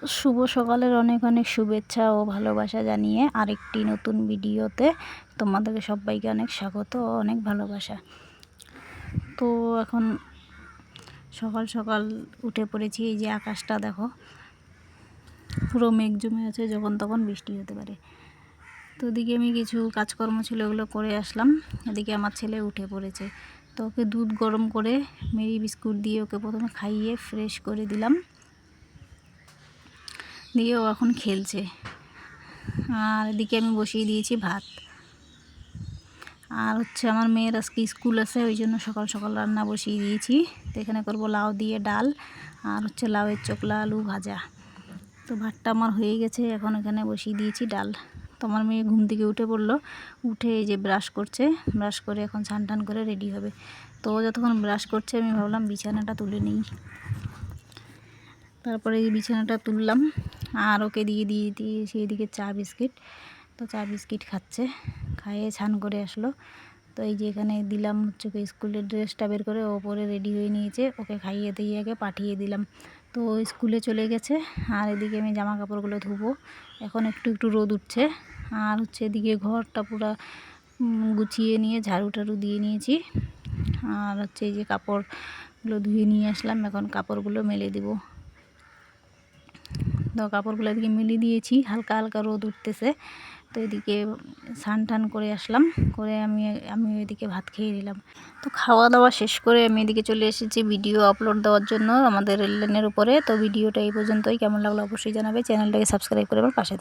শুভ সকালের অনেক অনেক শুভেচ্ছা ও ভালোবাসা জানিয়ে আরেকটি নতুন ভিডিওতে তোমাদেরকে সবাইকে অনেক স্বাগত ও অনেক ভালোবাসা। তো এখন সকাল সকাল উঠে পড়েছি। এই যে আকাশটা দেখো, পুরো মেঘ জমে আছে, যখন তখন বৃষ্টি হতে পারে। তো ওদিকে আমি কিছু কাজকর্ম ছিল, ওগুলো করে আসলাম। এদিকে আমার ছেলে উঠে পড়েছে, তো ওকে দুধ গরম করে মেরি বিস্কুট দিয়ে ওকে প্রথমে খাইয়ে ফ্রেশ করে দিলাম, দিয়ে ও এখন খেলছে। আর এদিকে আমি বসিয়ে দিয়েছি ভাত। আর আমার মেয়ের আজকে স্কুল আছে, ওই জন্য সকাল সকাল রান্না বসিয়ে দিয়েছি। তো এখানে করবো লাউ দিয়ে ডাল, আর লাউয়ের চোকলা আলু ভাজা। তো ভাতটা আমার হয়ে গেছে, এখন এখানে বসিয়ে দিয়েছি ডাল। তো আমার মেয়ে ঘুম থেকে উঠে পড়লো, উঠে এই যে ব্রাশ করছে, ব্রাশ করে এখন স্নান টান করে রেডি হবে। তো যতক্ষণ ব্রাশ করছে আমি ভাবলাম বিছানাটা তুলে নিই। তারপরে এই বিছানাটা তুললাম, আর ওকে দিয়েছি এদিকে চা বিস্কিট। তো চা বিস্কিট খাচ্ছে, খাইয়ে স্নান করে আসলো। তো এই যে এখানে দিলাম ওকে স্কুলের ড্রেসটা বের করে ওপরে রেডি হয়ে নিয়েছে, ওকে খাইয়ে দিয়ে আগে পাঠিয়ে দিলাম। তো স্কুলে চলে গেছে। আর এদিকে আমি জামা কাপড়গুলো ধুবো, এখন একটু একটু রোদ উঠছে। আর এদিকে ঘরটা পুরো গুছিয়ে নিয়ে ঝাড়ু টাড়ু দিয়ে নিয়েছি। আর এই যে কাপড়গুলো ধুয়ে নিয়ে আসলাম, এখন কাপড়গুলো মেলে দিব। তো কাপড়গুলো এদিকে মেলে দিয়েছি, হালকা হালকা রোদ উঠতেছে। তো এদিকে স্নান টান করে আসলাম, করে আমি এদিকে ভাত খেয়ে নিলাম। তো খাওয়া দাওয়া শেষ করে আমি এদিকে চলে এসেছি ভিডিও আপলোড দেওয়ার জন্য আমাদের রেল লাইনের উপরে। তো ভিডিওটা এই পর্যন্তই, কেমন লাগলো অবশ্যই জানাবে। চ্যানেলটাকে সাবস্ক্রাইব করে আমার পাশে থাকবে।